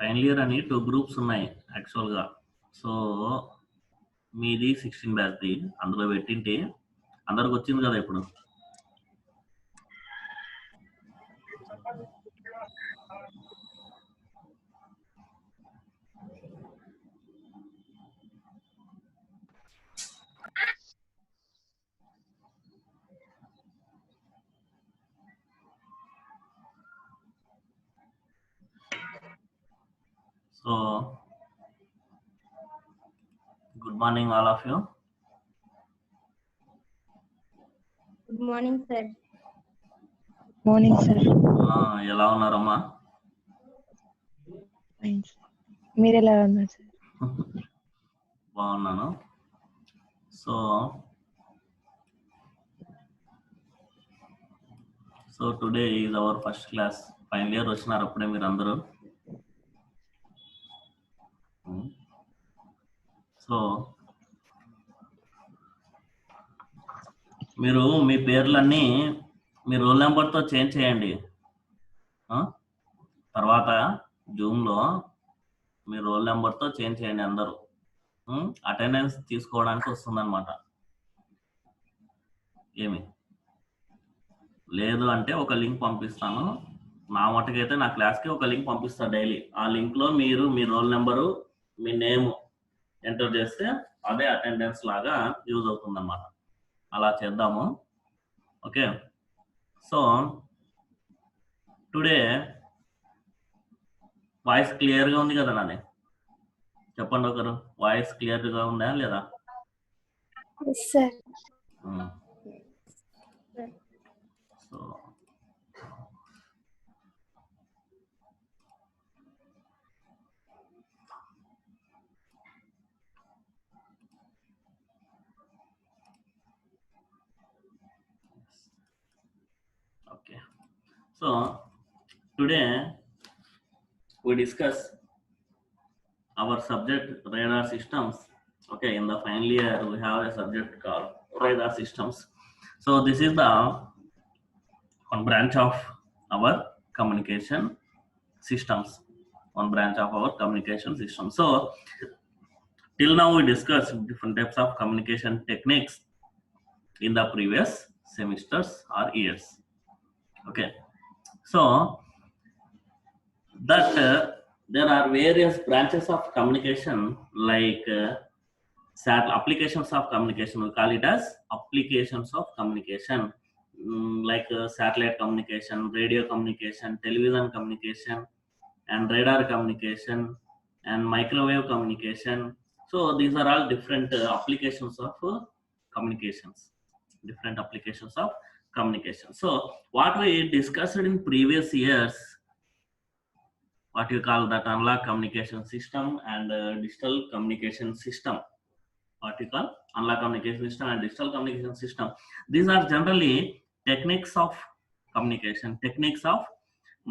Final year అని 2 groups ఉన్నాయి యాక్చువల్గా. సో మీది 16 బ్యాచ్ది అందులో పెట్టింటే అందరికి వచ్చింది కదా ఇప్పుడు. So good morning all of you. Good morning sir. Morning sir. ఎలా ఉన్నారమ్మా? మీరు ఎలా ఉన్నారు సార్? బాగున్నాను. So today is our first class. Final year వచ్చినారు అప్పుడే మీరు అందరూ. సో మీరు మీ పేర్లన్నీ మీ రోల్ నెంబర్తో చేంజ్ చేయండి. తర్వాత జూమ్లో మీ రోల్ నెంబర్తో చేంజ్ చేయండి అందరూ. అటెండెన్స్ తీసుకోవడానికి వస్తుందన్నమాట. ఏమి లేదు అంటే ఒక లింక్ పంపిస్తాను. నా మటుకైతే నా క్లాస్కి ఒక లింక్ పంపిస్తాను డైలీ. ఆ లింక్లో మీరు మీ రోల్ నెంబరు మీ నేమ్ ఎంటర్ చేస్తే అదే అటెండెన్స్ లాగా యూజ్ అవుతుంది అన్నమాట. అలా చేద్దాము. ఓకే. సో టుడే వాయిస్ క్లియర్గా ఉంది కదా నాని? చెప్పండి ఒకరు, వాయిస్ క్లియర్గా ఉందా లేదా? So okay, so today we discuss our subject radar systems. Okay, in the final year we have a subject called radar systems. So this is the one branch of our communication systems, one branch of our communication system. So till now we discussed different types of communication techniques in the previous semesters or years. Okay, so that there are various branches of communication like applications of communication. We call it as applications of communication, like satellite communication, radio communication, television communication, and radar communication, and microwave communication. So these are all different applications of communications, different applications of communication. So what we discussed in previous years, what you call that analog communication system and digital communication system. What you call analog communication system and digital communication system. These are generally techniques of communication, techniques of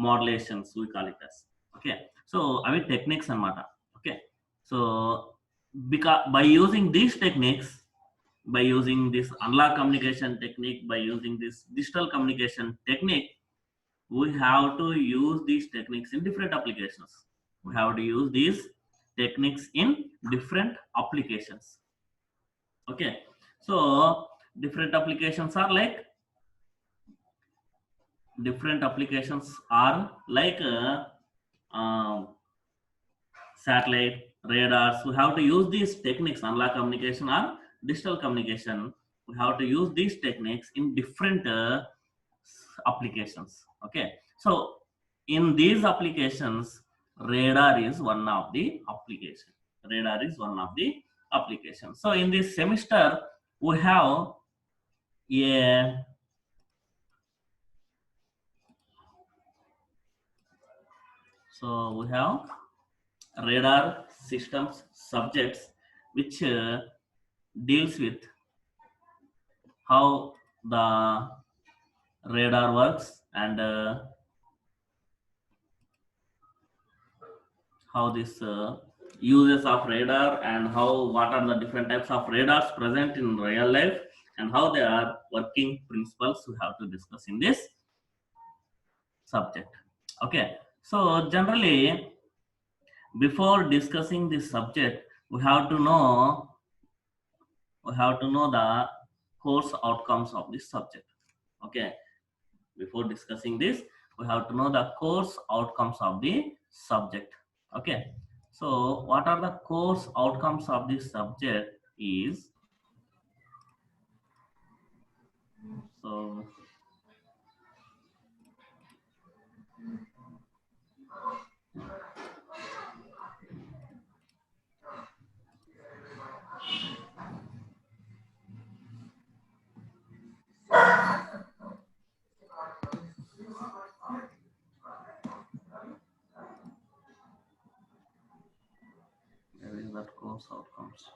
modulations we call it as. Okay, so avi techniques anamata. Okay, so because by using these techniques, by using this analog communication technique, by using this digital communication technique, we have to use these techniques in different applications. We have to use these techniques in different applications. Okay, so different applications are like satellite, radars. We have to use these techniques, analog communication or digital communication. We have to use these techniques in different applications. Okay, so in these applications, radar is one of the application. Radar is one of the applications. So in this semester we have radar systems subjects which deals with how the radar works and how this uses of radar and what are the different types of radars present in real life and how they are working principles we have to discuss in this subject. Okay, so generally before discussing this subject, we have to know the course outcomes of this subject. Okay, before discussing this, we have to know the course outcomes of the subject. Okay, so what are the course outcomes of this subject is, so where is that course outcomes?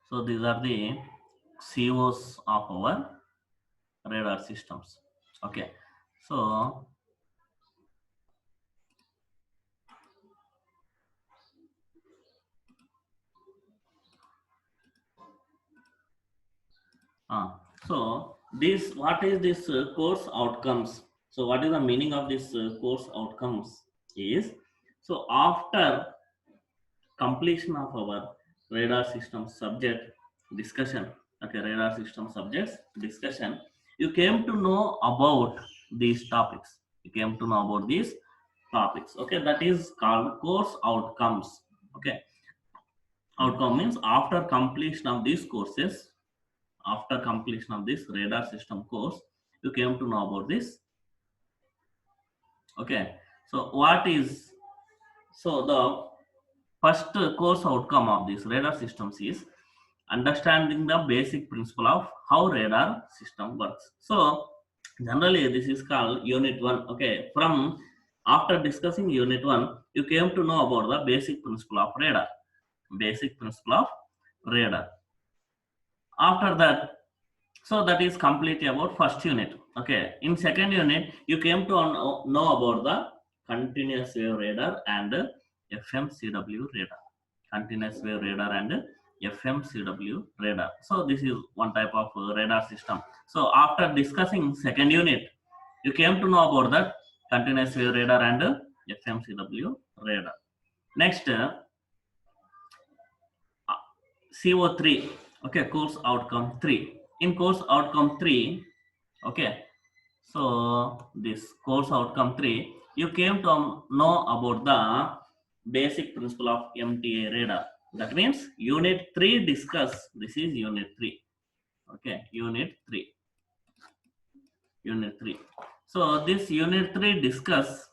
So these are the COs of our radar systems. Okay, so this, what is this course outcomes? So what is the meaning of this course outcomes is, so after completion of our radar system subject discussion, okay, radar system subjects discussion, you came to know about these topics. You came to know about these topics. Okay, that is called course outcomes. Okay, outcome means after completion of these courses, after completion of this radar system course, you came to know about this. Okay, so what is, so the first course outcome of this radar systems is understanding the basic principle of how radar system works. So generally this is called unit 1. Okay, from after discussing unit 1, you came to know about the basic principle of radar. Basic principle of radar. After that, so that is completely about first unit. Okay, in second unit, you came to know about the continuous wave radar and FMCW radar. Continuous wave radar and FMCW radar. So this is one type of radar system. So after discussing second unit, you came to know about that continuous wave radar and FMCW radar. Next, CO3. Okay, course outcome 3. In course outcome 3, okay, so this course outcome 3, you came to know about the basic principle of MTA radar. That means unit 3 discuss, this is unit 3. Okay, unit 3. Unit 3. So this unit 3 discuss,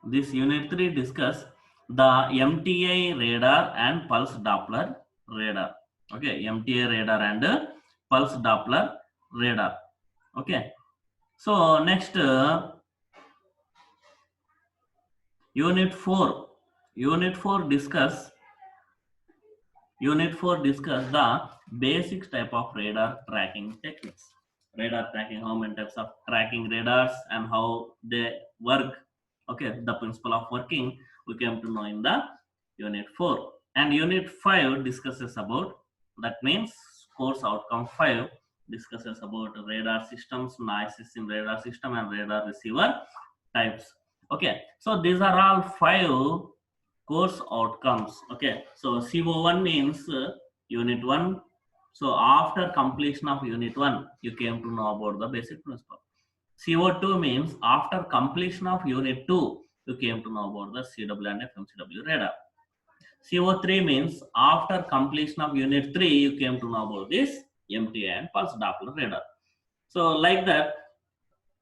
this unit 3 discuss the MTA radar and pulse Doppler radar. Okay, MTA radar and pulse Doppler radar. Okay, so next unit 4. Unit 4 discuss the basic type of radar tracking techniques. Radar tracking, how many types of tracking radars and how they work. Okay, the principle of working we came to know in the unit 4. And unit 5 discusses about, that means course outcome 5 discusses about radar systems, noises in radar system and radar receiver types. Okay, so these are all 5 course outcomes. Okay, so CO1 means unit 1. So after completion of unit 1, you came to know about the basic principle. CO2 means after completion of unit 2, you came to know about the CW and FMCW radar. CO3 means after completion of unit 3, you came to know about this MTA and pulse Doppler radar. So like that,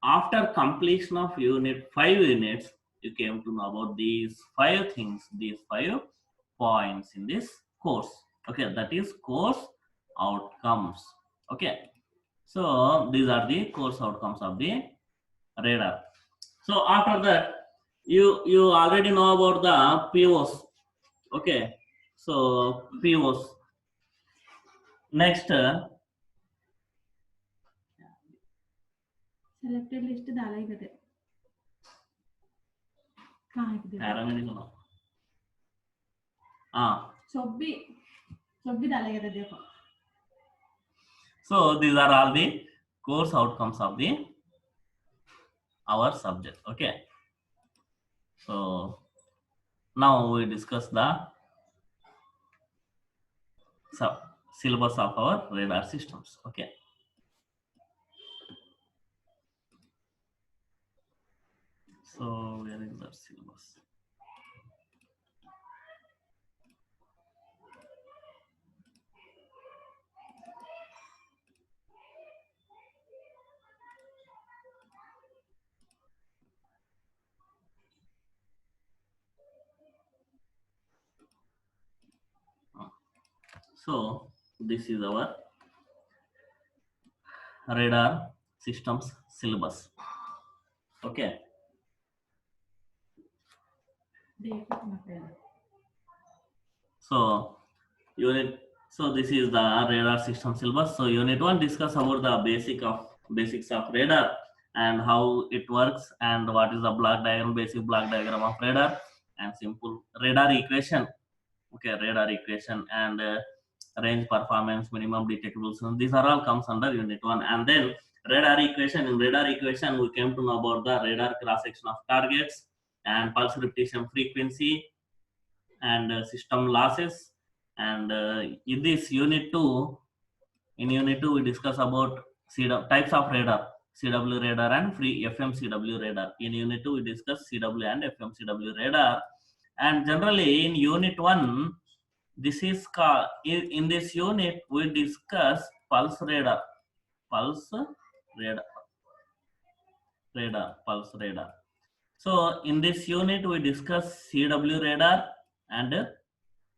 after completion of unit 5 units, you came to know about these 5 things, these 5 points in this course. Okay, that is course outcomes. Okay, so these are the course outcomes of the radar. So after that, you already know about the POs. Okay, so POs. Next, selected list डाला ही करते कहाँ है paramedic. सब भी डाला करते देखो So these are all the course outcomes of the our subject. Okay. So now we discuss the syllabus of our radar systems. Okay. So where is the syllabus? So this is our radar systems syllabus. Okay. So this is the radar system syllabus. So unit 1 discuss about the basics of radar and how it works and what is the basic block diagram of radar and simple radar equation. Okay, radar equation and range performance, minimum detectable. So these are all comes under unit 1. And then radar equation. In radar equation, we came to know about the radar cross section of targets and pulse repetition frequency and system losses. And in this unit 2, we discuss about types of radar, CW radar and free FMCW radar. In unit 2, we discuss CW and FMCW radar. And generally in unit 1, this is called, in this unit, we discuss pulse radar, pulse radar. So in this unit, we discuss CW radar and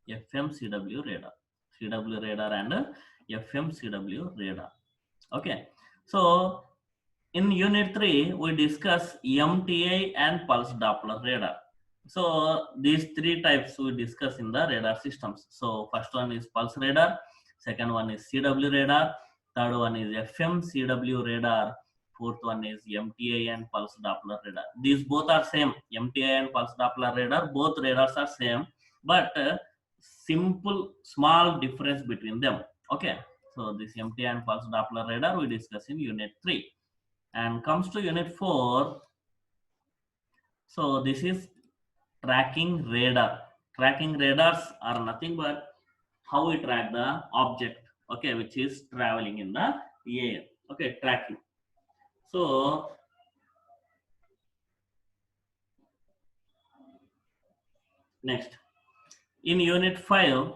FMCW radar, CW radar and FMCW radar. Okay. So in unit 3, we discuss MTI and pulse Doppler radar. So these three types we discuss in the radar systems. So first one is pulse radar, second one is CW radar, third one is FMCW radar, fourth one is MTI and pulse Doppler radar. These both are same. MTI and pulse Doppler radar, both radars are same, but simple small difference between them. Okay. So this MTI and pulse Doppler radar we discuss in unit 3. And comes to unit 4. So this is tracking radar. Tracking radars are nothing but how we track the object, okay, which is traveling in the air. Okay, tracking. So next, in unit 5,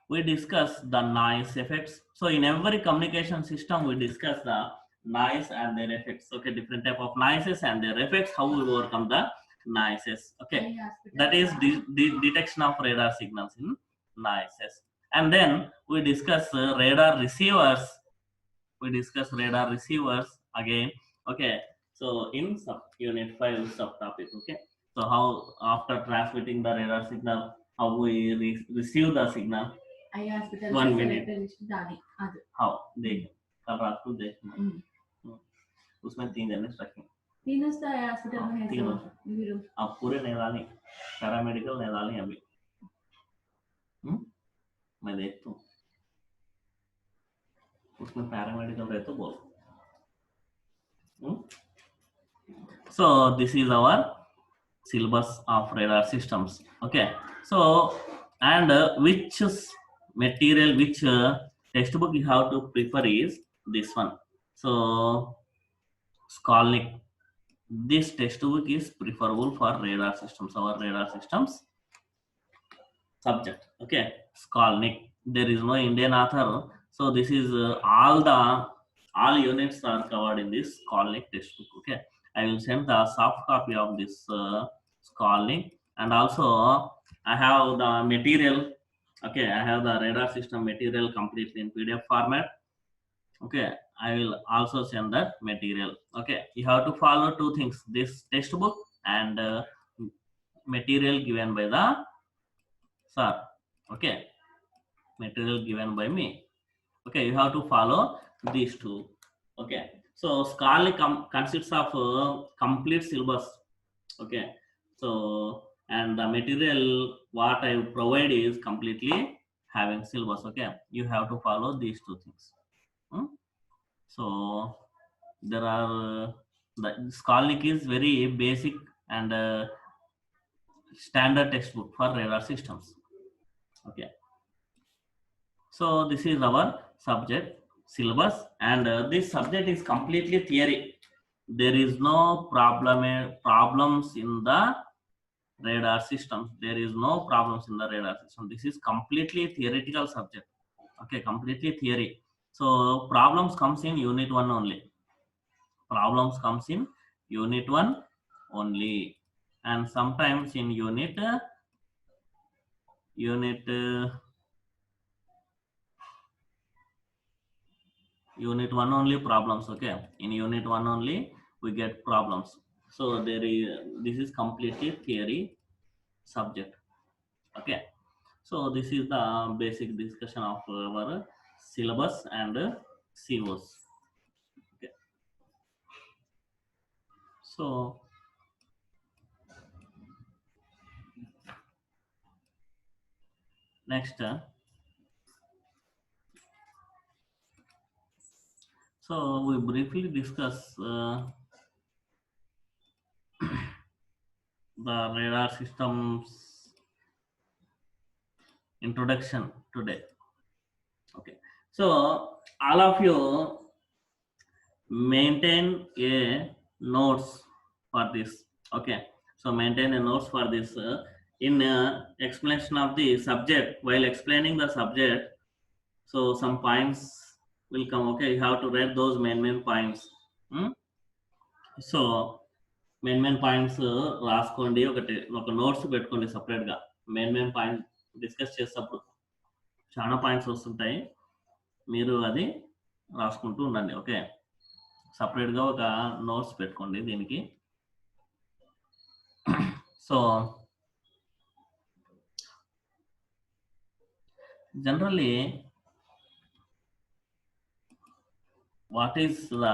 we discuss the noise effects. So in every communication system, we discuss the noise and their effects. Okay, different type of noises and their effects, how we overcome the noises. Okay, that is the detection of radar signals in noises. And then we discuss radar receivers. We discuss radar receivers again. Okay, so in unit 5 subtopic. Okay, so how after transmitting the radar signal, how we receive the signal. 1 minute. How they कल देख उसमें 3 जने रखें 3 hospital में है सब अब पूरे नहीं डालें पैरामेडिकल नहीं डालें अभी मैं देखता हूँ उसमें पैरामेडिकल रहे तो बोल so this is our syllabus of radar systems. Okay, so and which material, which textbook you have to prefer is this one. So Skolnick, this textbook is preferable for radar systems, our radar systems subject. Okay, Skolnick, there is no Indian author, so this is all units are covered in this Skolnick textbook. Okay, I will send the soft copy of this Skolnick, and also I have the material. Okay, I have the radar system material completely in PDF format. Okay, I will also send that material. Okay, you have to follow 2 things: this textbook and material given by the sir. Okay, material given by me. Okay, you have to follow these 2. Okay, so Skolnick consists of complete syllabus. Okay, so and the material what I provide is completely having syllabus. Okay, you have to follow these 2 things. So there are the Skolnick is very basic and standard textbook for radar systems. Okay, so this is our subject syllabus, and this subject is completely theory. There is no problems in the radar systems. There is no problems in the radar system. This is completely theoretical subject. Okay, completely theory. So problems comes in unit 1 only. Problems comes in unit 1 only, and sometimes in unit unit 1 only problems. Okay, in unit 1 only we get problems. So there is, this is completely theory subject. Okay, so this is the basic discussion of our syllabus and COs. Okay, so next, so we briefly discuss the radar systems introduction today. Okay, so all of you maintain a notes for this. Okay, so maintain a notes for this in explanation of the subject. While explaining the subject, so some points will come. Okay, you have to write those main points. So main points రాసుకోండి, ఒక notes పెట్టుకోండి separate గా. Main point discuss చేసేటప్పుడు చాలా points వస్తుంటాయి, మీరు అది రాసుకుంటూ ఉండండి. ఓకే, సపరేట్ గా ఒక నోట్స్ పెట్టుకోండి దీనికి. So generally what is the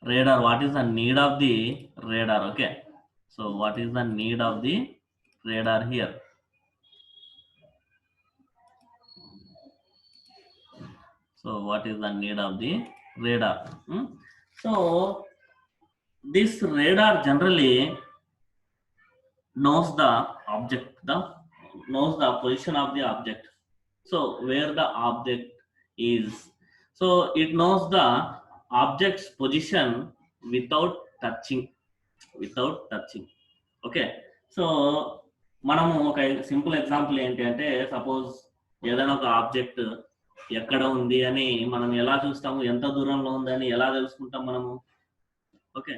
radar, what is the need of the radar? Okay, so what is the need of the radar here? So what is the need of the radar? So this radar generally knows the object, knows the position of the object, so where the object is. So it knows the object's position without touching. Okay, so మనము ఒక simple example ఏంటి అంటే, suppose ఏదైనా ఒక object ఎక్కడ ఉంది అని మనం ఎలా చూస్తాము, ఎంత దూరంలో ఉంది అని ఎలా తెలుసుకుంటాం మనము? ఓకే,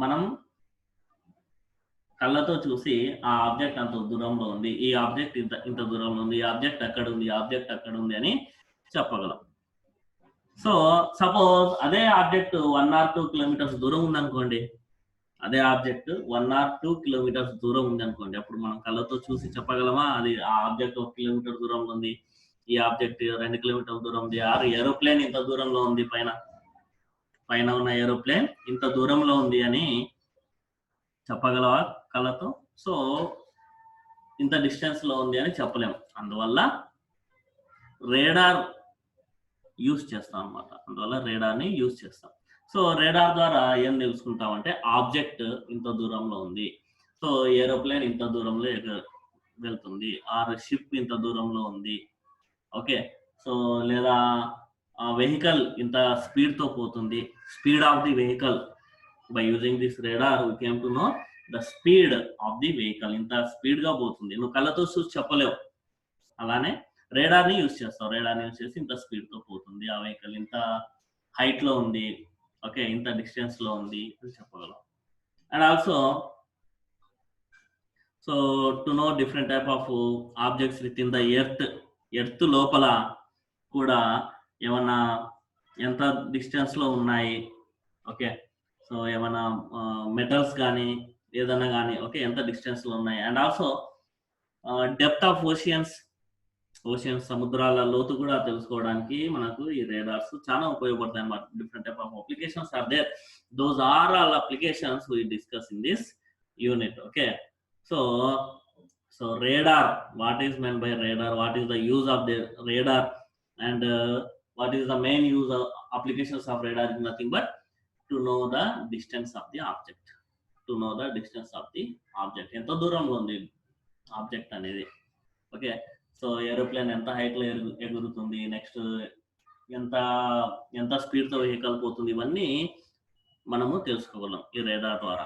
మనం కళ్ళతో చూసి ఆ ఆబ్జెక్ట్ అంత దూరంలో ఉంది, ఈ ఆబ్జెక్ట్ ఇంత దూరంలో ఉంది, ఈ ఆబ్జెక్ట్ అక్కడ ఉంది, ఈ ఆబ్జెక్ట్ అక్కడ ఉంది అని చెప్పగలం. సో సపోజ్ అదే ఆబ్జెక్ట్ 1 or 2 కిలోమీటర్స్ దూరం ఉందనుకోండి, అదే ఆబ్జెక్ట్ 1 or 2 కిలోమీటర్స్ దూరం ఉంది అనుకోండి, అప్పుడు మనం కళ్ళతో చూసి చెప్పగలమా అది ఆ ఆబ్జెక్ట్ 1 కిలోమీటర్ దూరంలో ఉంది, ఈ ఆబ్జెక్ట్ 2 కిలోమీటర్ల దూరం ఉంది, ఆర్ ఏరోప్లేన్ ఇంత దూరంలో ఉంది, పైన ఉన్న ఏరోప్లేన్ ఇంత దూరంలో ఉంది అని చెప్పగలవా కళ్ళతో? సో ఇంత డిస్టెన్స్ లో ఉంది అని చెప్పలేము. అందువల్ల రేడార్ యూజ్ చేస్తాం అన్నమాట. అందువల్ల రేడార్ ని యూజ్ చేస్తాం. సో రేడార్ ద్వారా ఏం తెలుసుకుంటాం అంటే, ఆబ్జెక్ట్ ఇంత దూరంలో ఉంది, సో ఏరోప్లేన్ ఇంత దూరంలో వెళ్తుంది, ఆర్ షిప్ ఇంత దూరంలో ఉంది. ఓకే, సో లేదా వెహికల్ ఇంత స్పీడ్ తో పోతుంది, speed of the vehicle. By using this radar we came to know the speed of the vehicle, ఇంత స్పీడ్ గా పోతుంది. నువ్వు కళ్ళతో చూసి చెప్పలేవు, అలానే రేడార్ ని యూజ్ చేస్తావు. రేడార్ ని యూజ్ చేసి ఇంత స్పీడ్ తో పోతుంది ఆ వెహికల్, ఇంత హైట్ లో ఉంది, ఓకే, ఇంత డిస్టెన్స్ లో ఉంది అని చెప్పగలం. And also so to know different type of objects with in the earth లోపల కూడా ఏమన్నా ఎంత డిస్టెన్స్ లో ఉన్నాయి, ఓకే, సో ఏమైనా మెటల్స్ కానీ ఏదైనా కానీ, ఓకే, ఎంత డిస్టెన్స్ లో ఉన్నాయి. And also depth of oceans, సముద్రాల లోతు కూడా తెలుసుకోవడానికి మనకు ఈ రేడార్స్ చాలా ఉపయోగపడతాయి అన్నమాట. Different type of applications are there, those are all applications we discuss in this unit. Okay, so radar, what is meant by radar, what is the use of the radar, and what is the main use of applications of radar is nothing but to know the distance of the object. To know the distance of the object. ఎంత దూరంలో ఉంది object అనేది. Okay, so aeroplane ఎంత height లో ఎగురుతుంది, next ఎంత speed తో vehicle పోతుంది, ఇవన్నీ మనము తెలుసుకోగలం ఈ రేడార్ ద్వారా.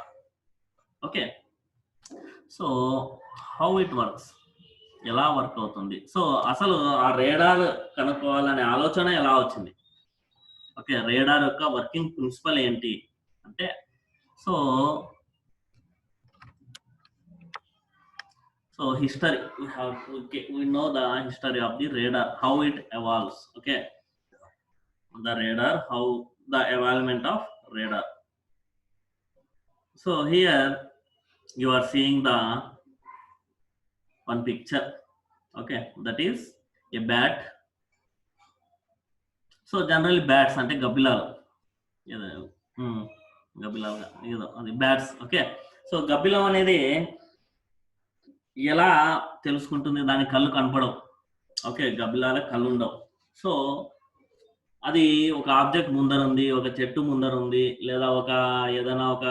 Okay, so how it works, ఎలా వర్క్ అవుతుంది. సో అసలు ఆ రేడార్ కనుక్కోవాలనే ఆలోచన ఎలా వచ్చింది. ఓకే, రేడార్ యొక్క వర్కింగ్ ప్రిన్సిపల్ ఏంటి అంటే, so history, we know the history of the radar, how it evolves. Okay, the radar, how the evolvement of radar. So here you are seeing the one picture. Okay, that is a bat. So generally bats ante gabilalu ఏదో అది bats. Okay, so గబ్బిలం అనేది ఎలా తెలుసుకుంటుంది, దాని కళ్ళు కనపడవు. Okay, గబ్బిలాల కళ్ళు ఉండవు. సో అది ఒక ఆబ్జెక్ట్ ముందర ఉంది, ఒక చెట్టు ముందర ఉంది, లేదా ఏదైనా ఒక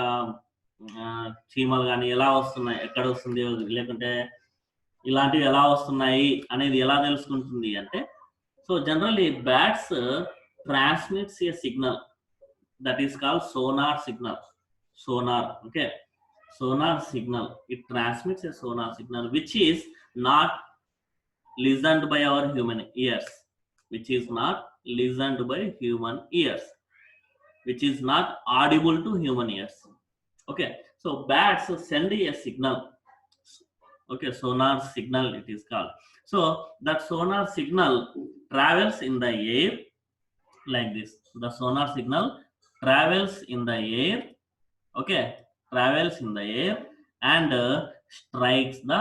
చీమలు కానీ ఎలా వస్తున్నాయి, ఎక్కడ వస్తుంది, లేకుంటే ఇలాంటివి ఎలా వస్తున్నాయి అనేది ఎలా తెలుసుకుంటుంది అంటే, so generally bats transmits A signal that is called sonar signal. Sonar, okay, sonar signal, it transmits a sonar signal which is not listened by our human ears, which is not listened by human ears, which is not audible to human ears. Okay, so bats send a signal. Okay, sonar signal it is called. So that sonar signal travels in the air like this. The sonar signal travels in the air. Okay, travels in the air and strikes the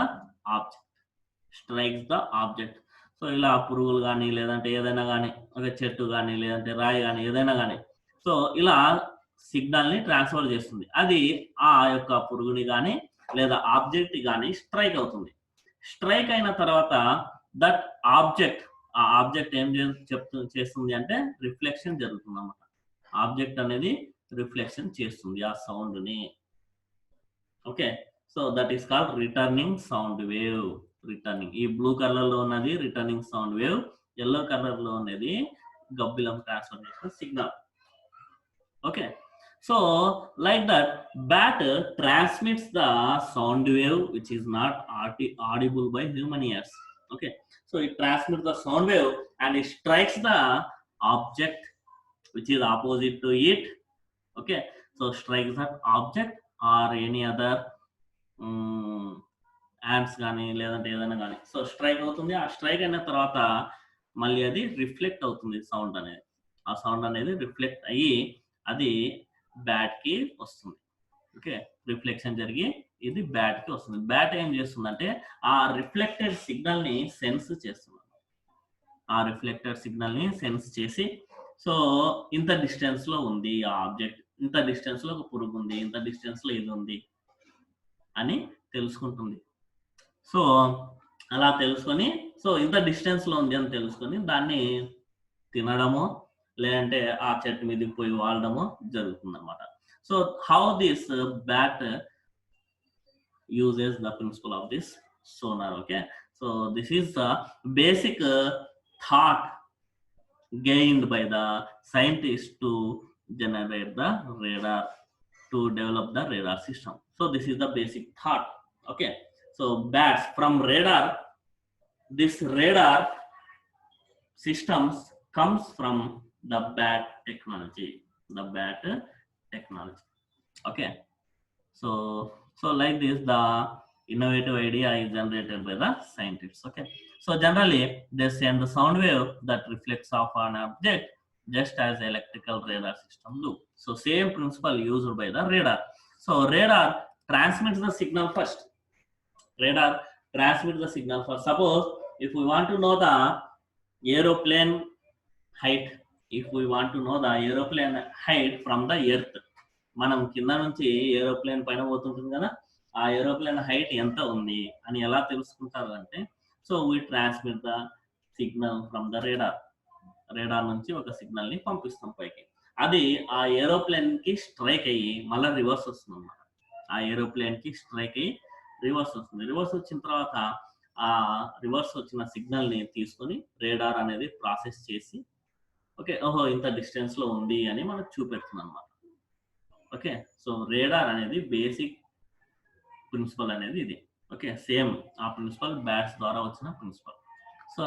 object. So ఇలా పురుగులు కానీ, లేదంటే ఏదైనా కానీ, ఒక చెట్టు కానీ, లేదంటే రాయి కానీ, ఏదైనా కానీ, సో ఇలా సిగ్నల్ ని ట్రాన్స్ఫర్ చేస్తుంది. అది ఆ యొక్క పురుగుని కానీ లేదా ఆబ్జెక్ట్ కానీ స్ట్రైక్ అవుతుంది. స్ట్రైక్ అయిన తర్వాత దట్ ఆబ్జెక్ట్, ఆ ఆబ్జెక్ట్ ఏం చేస్తుంది అంటే రిఫ్లెక్షన్ జరుగుతుంది అన్నమాట. ఆబ్జెక్ట్ అనేది రిఫ్లెక్షన్ చేస్తుంది ఆ సౌండ్ ని. Okay, so that is called returning sound wave. Returning, ఈ బ్లూ కలర్ లో ఉన్నది returning sound wave, yellow colour లో ఉన్నది గబ్బిలం ట్రాన్స్ఫర్ చేసిన signal. Okay, so like that bat transmits the sound wave which is not audible by human ears. Okay, so it transmits the sound wave and it strikes the object which is opposite to it. Okay, so strikes that object or any other ants గానీ లేదంటే ఏదైనా కానీ, so strike అవుతుంది. ఆ strike అయిన తర్వాత మళ్ళీ అది రిఫ్లెక్ట్ అవుతుంది సౌండ్ అనేది. ఆ సౌండ్ అనేది రిఫ్లెక్ట్ అయ్యి అది బ్యాట్ కి వస్తుంది. ఓకే, రిఫ్లెక్షన్ జరిగి ఇది బ్యాట్ కి వస్తుంది. బ్యాట్ ఏం చేస్తుందంటే ఆ రిఫ్లెక్టెడ్ సిగ్నల్ ని సెన్స్ చేస్తుంది. ఆ రిఫ్లెక్టెడ్ సిగ్నల్ ని సెన్స్ చేసి, సో ఇంత డిస్టెన్స్ లో ఉంది ఆ ఆబ్జెక్ట్, ఇంత డిస్టెన్స్ లో ఒక పురుగు ఉంది, ఇంత డిస్టెన్స్ లో ఇది ఉంది అని తెలుసుకుంటుంది. సో అలా తెలుసుకొని, సో ఇంత డిస్టెన్స్ లో ఉంది అని తెలుసుకొని దాన్ని తినడమో లేదంటే ఆ చెట్టు మీదకి పోయి వాడడమో జరుగుతుంది అన్నమాట. So how this bat uses the principle of this sonar. Okay, so this is the basic thought gained by the scientists to generate the radar, to develop the radar system. So this is the basic thought. Okay, so bats from radar, this radar systems comes from the bat technology. Okay, so like this the innovative idea is generated by the scientists. Okay, so generally they send the sound wave that reflects off an object just as electrical radar system do. So same principle used by the radar. So radar transmits the signal first. Suppose if we want to know the aeroplane height, from the earth, మనం కింద నుంచి aeroplane పైన పోతుంటుంది కదా, ఆ aeroplane height ఎంత ఉంది అని ఎలా తెలుసుకుంటారు అంటే, so we transmit the signal from the radar. Radar నుంచి ఒక సిగ్నల్ ని పంపిస్తాం పైకి. అది ఆ ఏరోప్లేన్ కి స్ట్రైక్ అయ్యి మళ్ళీ రివర్స్ వస్తుంది అన్నమాట. ఆ ఏరోప్లేన్ కి స్ట్రైక్ అయ్యి రివర్స్ వస్తుంది. రివర్స్ వచ్చిన తర్వాత ఆ రివర్స్ వచ్చిన సిగ్నల్ ని తీసుకొని రేడార్ అనేది ప్రాసెస్ చేసి ఓకే ఓహో ఇంత డిస్టెన్స్ లో ఉంది అని మనకు చూపెడుతుంది అనమాట. ఓకే సో రేడార్ అనేది బేసిక్ ప్రిన్సిపల్ అనేది ఇది. ఓకే సేమ్ ఆ ప్రిన్సిపల్ బ్యాట్స్ ద్వారా వచ్చిన ప్రిన్సిపల్. సో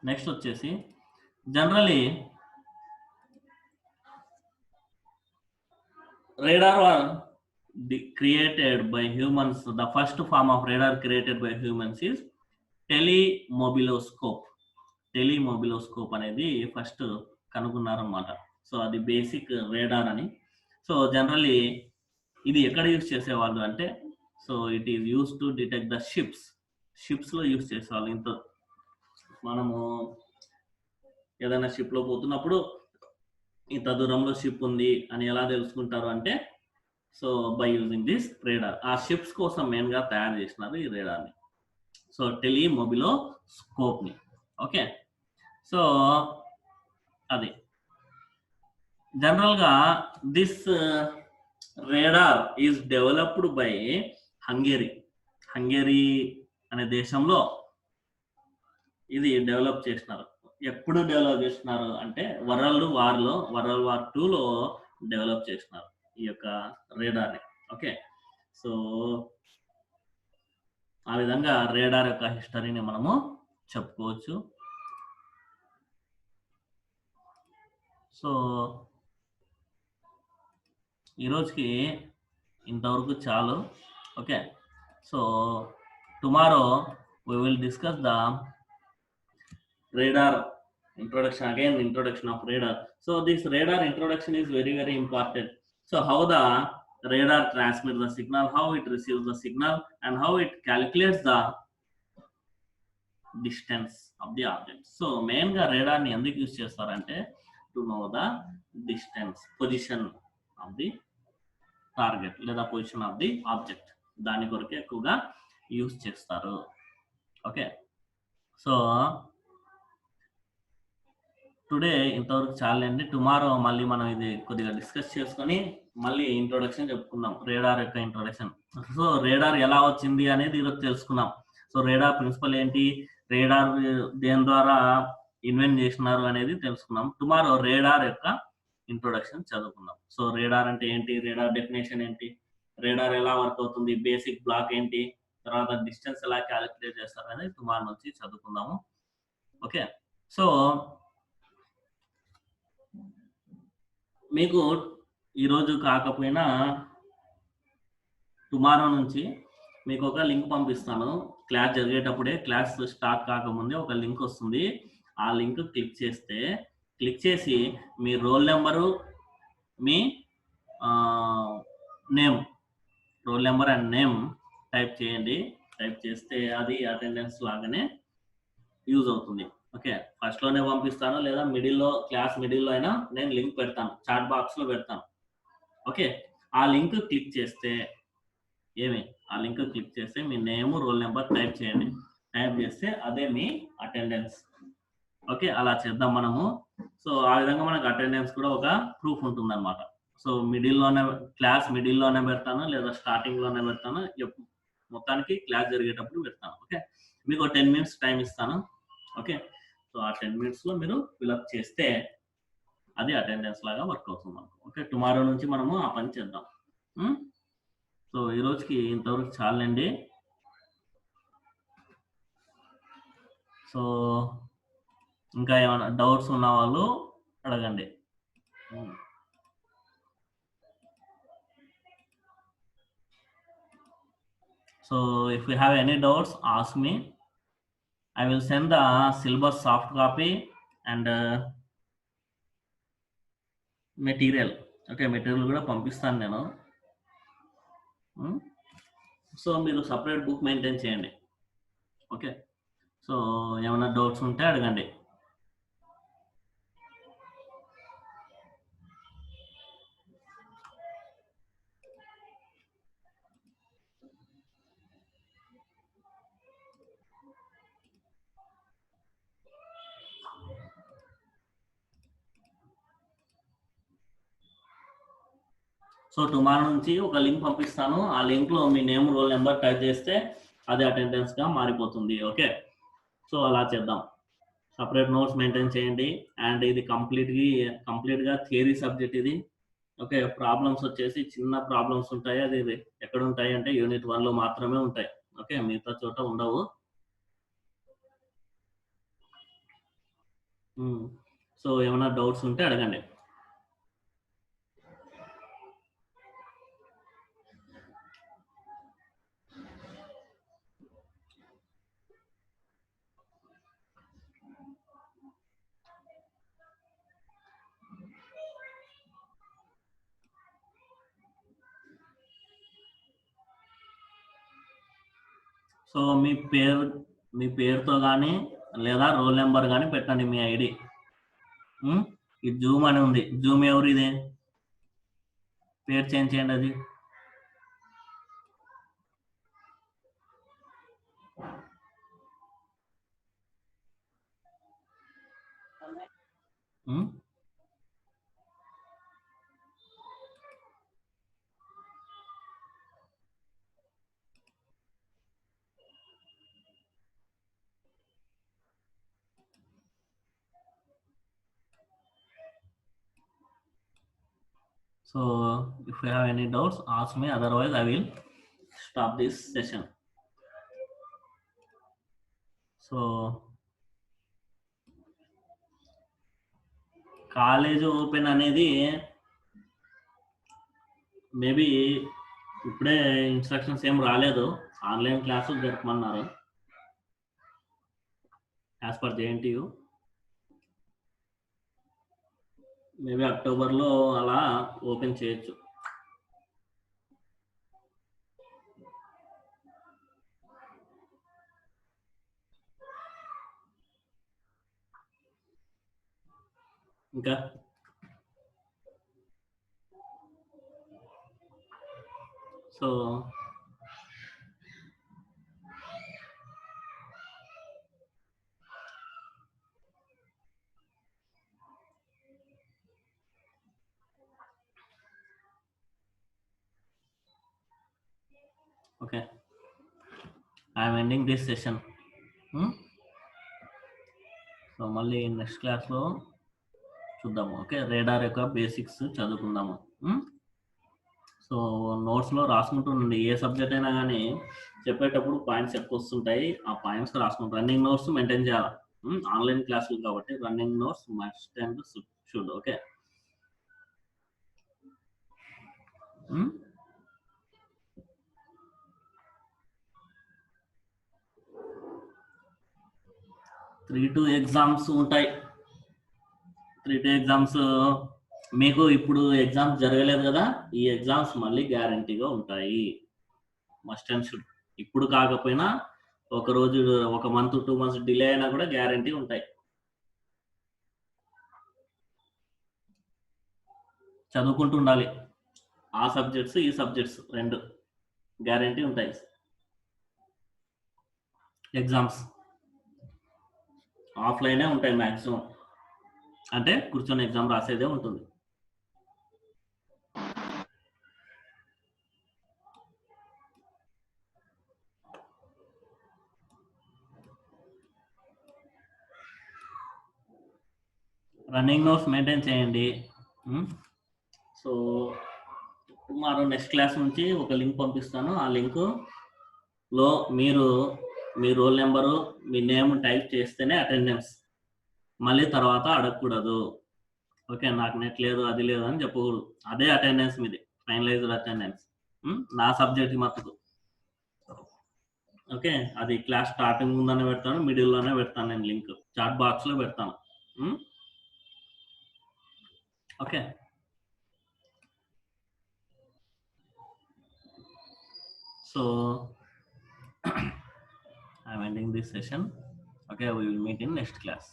నెక్స్ట్ వచ్చేసి generally radar were created by humans. The first form of radar created by humans is టెలిమొబిలోస్కోప్. టెలిమొబిలోస్కోప్ అనేది ఫస్ట్ కనుగొన్నారన్నమాట. సో అది బేసిక్ రేడార్ అని. సో జనరల్లీ ఇది ఎక్కడ యూజ్ చేసేవాళ్ళు అంటే so it is use to detect the ships లో use చేసేవాళ్ళు. ఇంత మనము ఏదైనా షిప్ లో పోతున్నప్పుడు ఇంత దూరంలో షిప్ ఉంది అని ఎలా తెలుసుకుంటారు అంటే so by using this radar. ఆ షిప్స్ కోసం మెయిన్ గా తయారు చేసినారు ఈ రేడార్ ని. సో టెలిమొబిలోస్కోప్ ని. ఓకే సో అది జనరల్ గా this radar is developed by Hungary అనే దేశంలో ఇది డెవలప్ చేసినారు. ఎప్పుడు డెవలప్ చేసినారు అంటే వరల్డ్ వార్ 2లో డెవలప్ చేసినారు ఈ యొక్క రేడార్ ని. ఓకే సో ఆ విధంగా రేడార్ యొక్క హిస్టరీని మనము చెప్పుకోవచ్చు. సో ఈరోజుకి ఇంతవరకు చాలు. Okay so tomorrow we will discuss the radar introduction of radar. So this radar introduction is very very important. So how the radar transmits the signal, how it receives the signal, and how it calculates the distance of the object. So main ga radar ni enduku use chestarante to know the distance, position of the target లేదా position of the object. దాని కొరకే ఎక్కువగా use చేస్తారు. Okay so today ఇంతవరకు చాలండి. Tomorrow మళ్ళీ మనం ఇది కొద్దిగా డిస్కస్ చేసుకొని మళ్ళీ ఇంట్రొడక్షన్ చెప్పుకుందాం, రేడార్ యొక్క ఇంట్రొడక్షన్. సో రేడార్ ఎలా వచ్చింది అనేది ఈరోజు తెలుసుకున్నాం. సో రేడార్ ప్రిన్సిపల్ ఏంటి, రేడార్ దేని ద్వారా ఇన్వెంట్ చేసినారు అనేది తెలుసుకున్నాం. టుమారో రేడార్ యొక్క ఇంట్రొడక్షన్ చదువుకుందాం. సో రేడార్ అంటే ఏంటి, రేడార్ డెఫినేషన్ ఏంటి, రేడార్ ఎలా వర్క్ అవుతుంది, బేసిక్ బ్లాక్ ఏంటి, తర్వాత డిస్టెన్స్ ఎలా క్యాలిక్యులేట్ చేస్తారు అనేది టుమారో నుంచి చదువుకుందాము. ఓకే సో మీకు ఈరోజు కాకపోయినా టుమారో నుంచి మీకు ఒక లింక్ పంపిస్తాను. క్లాస్ జరిగేటప్పుడే, క్లాస్ స్టార్ట్ కాకముందే ఒక లింక్ వస్తుంది. ఆ లింక్ క్లిక్ చేసి మీ రోల్ నెంబరు, మీ roll number and name type చేయండి. టైప్ చేస్తే అది అటెండెన్స్ లాగానే యూజ్ అవుతుంది. ఓకే ఫస్ట్ లోనే పంపిస్తాను, లేదా క్లాస్ మిడిల్లో అయినా నేను లింక్ పెడతాను, చాట్ బాక్స్ లో పెడతాను. ఓకే ఆ లింక్ క్లిక్ చేస్తే మీ నేమ్, రోల్ నెంబర్ టైప్ చేయండి. టైప్ చేస్తే అదే మీ అటెండెన్స్. ఓకే అలా చేద్దాం మనము. సో ఆ విధంగా మనకు అటెండెన్స్ కూడా ఒక ప్రూఫ్ ఉంటుంది అనమాట. సో క్లాస్ మిడిల్లోనే పెడతాను, లేదా స్టార్టింగ్ లోనే పెడతాను, మొత్తానికి క్లాస్ జరిగేటప్పుడు పెడతాను. ఓకే మీకు 10 minutes టైం ఇస్తాను. ఓకే సో ఆ 10 minutes లో మీరు ఫిల్అప్ చేస్తే అది అటెండెన్స్ లాగా వర్క్ అవుతుంది మనకు. ఓకే టుమారో నుంచి మనము ఆ పని చేద్దాం. సో ఈ రోజుకి ఇంతవరకు చాలండి. సో ఇంకా ఏమైనా డౌట్స్ ఉన్న వాళ్ళు అడగండి. So if you have any doubts, ask me. I will send the syllabus soft copy and material. Okay material కూడా పంపిస్తాను నేను. సో మీరు సపరేట్ బుక్ మెయింటైన్ చేయండి. ఓకే సో ఏమైనా డౌట్స్ ఉంటే అడగండి. సో టుమారో నుంచి ఒక లింక్ పంపిస్తాను. ఆ లింక్ లో మీ నేమ్ రోల్ నెంబర్ టైప్ చేస్తే అది అటెండెన్స్ గా మారిపోతుంది. ఓకే, సో అలా చేద్దాం. సపరేట్ నోట్స్ మెయింటైన్ చేయండి. అండ్ ఇది కంప్లీట్ గా థియరీ సబ్జెక్ట్ ఇది. ఓకే, ప్రాబ్లమ్స్ వచ్చేసి చిన్న ప్రాబ్లమ్స్ ఉంటాయి. అది ఎక్కడ ఉంటాయి అంటే యూనిట్ 1 లో మాత్రమే ఉంటాయి. ఓకే, మిగతా చోట ఉండవు. సో ఏమైనా డౌట్స్ ఉంటే అడగండి. సో మీ పేరుతో కానీ లేదా రోల్ నెంబర్ కానీ పెట్టండి మీ ఐడి. ఇది జూమ్ అని ఉంది. జూమ్ ఎవరు ఇది? పేరు చేంజ్ చేయండి అది. So if you have any doubts, ask me. Otherwise, I will stop this session. So college open అనేది మేబీ ఇప్పుడే ఇన్స్ట్రక్షన్స్ ఏం రాలేదు. ఆన్లైన్ క్లాసులు జరపమన్నారు యాజ్ పర్ JNTU. మేబీ అక్టోబర్లో అలా ఓపెన్ చేయొచ్చు. ఇంకా so okay, I'm ending this session. So మళ్ళీ నెక్స్ట్ క్లాస్లో చూద్దాము. ఓకే, రేడార్ యొక్క బేసిక్స్ చదువుకుందాము. సో నోట్స్లో రాసుకుంటుండండి. ఏ సబ్జెక్ట్ అయినా కానీ చెప్పేటప్పుడు పాయింట్స్ ఎక్కువ వస్తుంటాయి. ఆ పాయింట్స్ రాసుకుంటాం. రన్నింగ్ నోట్స్ మెయింటైన్ చేయాలి. ఆన్లైన్ క్లాసులు కాబట్టి running notes must and should. Okay, three two exams ఉంటాయి. 3 ఎగ్జామ్స్ మీకు ఇప్పుడు ఎగ్జామ్స్ జరగలేదు కదా, ఈ ఎగ్జామ్స్ మళ్ళీ గ్యారంటీగా ఉంటాయి. Must and should. ఇప్పుడు కాకపోయినా ఒక రోజు, ఒక మంత్, 2 months డిలే అయినా కూడా గ్యారంటీ ఉంటాయి. చదువుకుంటూ ఉండాలి. ఆ సబ్జెక్ట్స్ ఈ సబ్జెక్ట్స్ రెండు గ్యారంటీ ఉంటాయి. ఎగ్జామ్స్ ఆఫ్లైనే ఉంటాయి మ్యాక్సిమం. అంటే కూర్చొని ఎగ్జామ్ రాసేదే ఉంటుంది. రన్నింగ్ నోట్స్ మెయింటైన్ చేయండి. సో టుమారో నెక్స్ట్ క్లాస్ నుంచి ఒక లింక్ పంపిస్తాను. ఆ లింక్లో మీరు మీ రోల్ నెంబరు, మీ నేమ్ టైప్ చేస్తేనే అటెండెన్స్. మళ్ళీ తర్వాత అడగకూడదు. ఓకే, నాకు నెట్ లేదు, అది లేదు అని చెప్పకూడదు. అదే అటెండెన్స్ మీది, ఫైనలైజ్డ్ అటెండెన్స్. నా సబ్జెక్ట్ మట్టుకు. ఓకే, అది క్లాస్ స్టార్టింగ్ ముందనే పెడతాను, మిడిల్లోనే పెడతాను. నేను లింక్ చాట్ బాక్స్లో పెడతాను. Okay, so I'm ending this session. Okay, we will meet in next class.